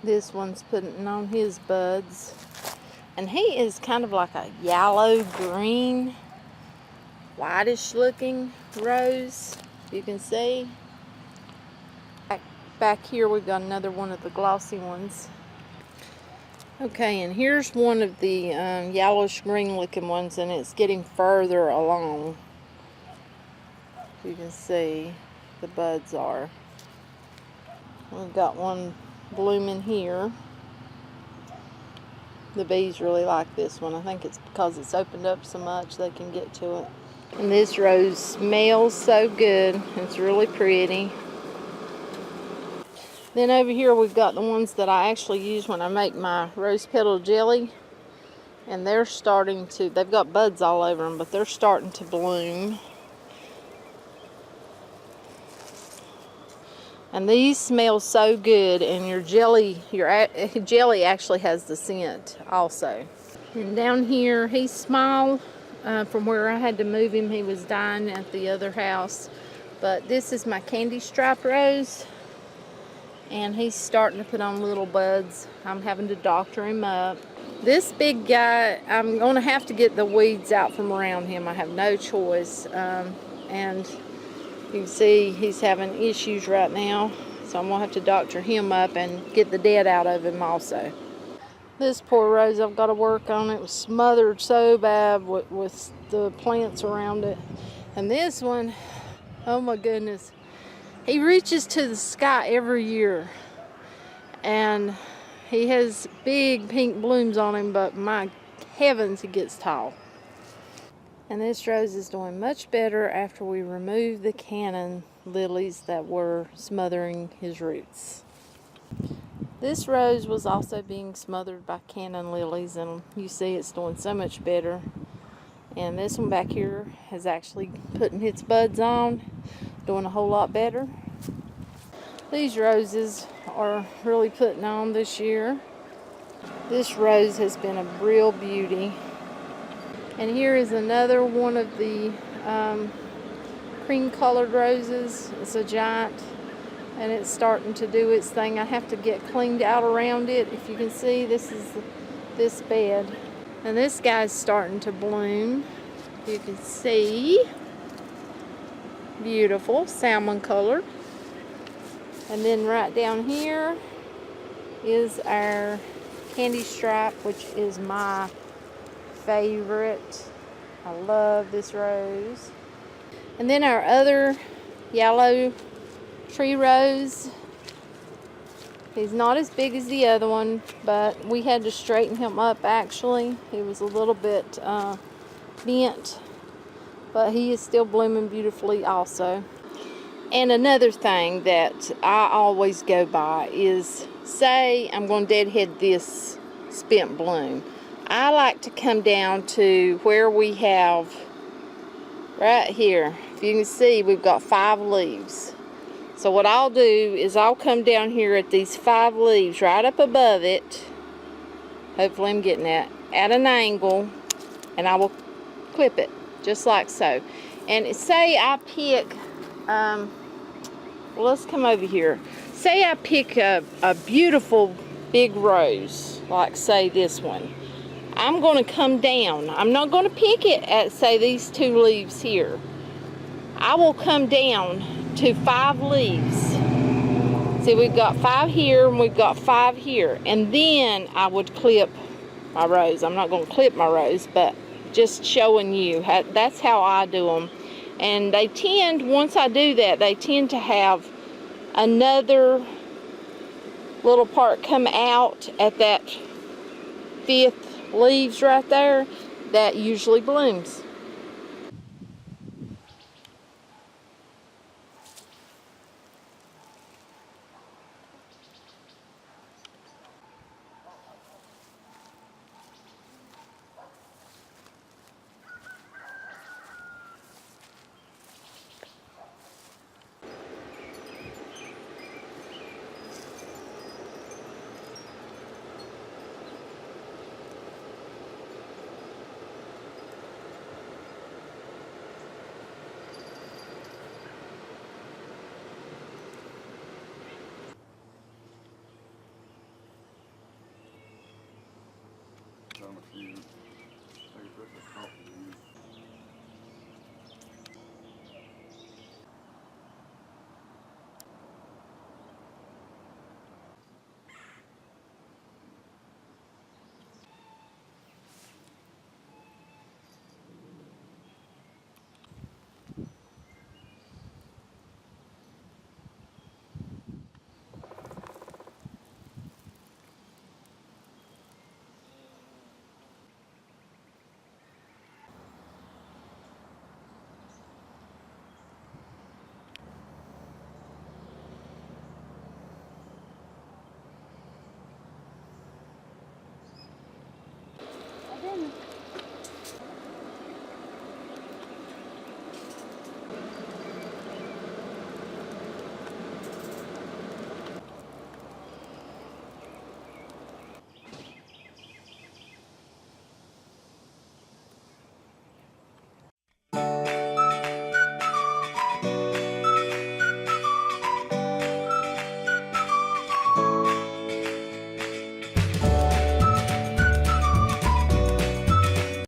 This one's putting on his buds. And he is kind of like a yellow green, whitish looking rose. You can see. Back here we've got another one of the glossy ones. Okay, and here's one of the yellowish green looking ones, and it's getting further along. You can see the buds are. We've got one blooming here. The bees really like this one. I think it's because it's opened up so much they can get to it. And this rose smells so good. It's really pretty. Then over here we've got the ones that I actually use when I make my rose petal jelly. And they're starting to, they've got buds all over them, but they're starting to bloom. And these smell so good, and your jelly actually has the scent also. And down here, he's small. From where I had to move him, he was dying at the other house. But this is my candy stripe rose. And he's starting to put on little buds. I'm having to doctor him up. This big guy, I'm going to have to get the weeds out from around him. I have no choice. And you can see he's having issues right now. So I'm going to have to doctor him up and get the dead out of him also. This poor rose I've got to work on. It was smothered so bad with the plants around it. And this one, oh my goodness. He reaches to the sky every year, and he has big pink blooms on him, but my heavens, he gets tall. And this rose is doing much better after we remove the cannon lilies that were smothering his roots. This rose was also being smothered by cannon lilies, and you see it's doing so much better. And this one back here has actually putting its buds on, doing a whole lot better. These roses are really putting on this year. This rose has been a real beauty. And here is another one of the cream colored roses. It's a giant, and it's starting to do its thing. I have to get cleaned out around it. If you can see, this is this bed. And this guy's starting to bloom. You can see. Beautiful, salmon colored. And then right down here is our candy stripe, which is my favorite. I love this rose. And then our other yellow tree rose. He's not as big as the other one, but we had to straighten him up actually. He was a little bit bent, but he is still blooming beautifully also. And another thing that I always go by is, say I'm going to deadhead this spent bloom. I like to come down to where we have, right here, if you can see, we've got 5 leaves. So what I'll do is I'll come down here at these 5 leaves right up above it. Hopefully I'm getting that at an angle, and I will clip it just like so. And say I pick, well, let's come over here. Say I pick a beautiful big rose, like say this one. I'm going to come down. I'm not going to pick it at, say, these 2 leaves here. I will come down to 5 leaves. See, we've got 5 here and we've got 5 here. And then I would clip my rose. I'm not going to clip my rose, but just showing you. That's how I do them. And they tend, once I do that, they tend to have another little part come out at that 5th leaves right there. That usually blooms. a few. I guess that's a couple of these.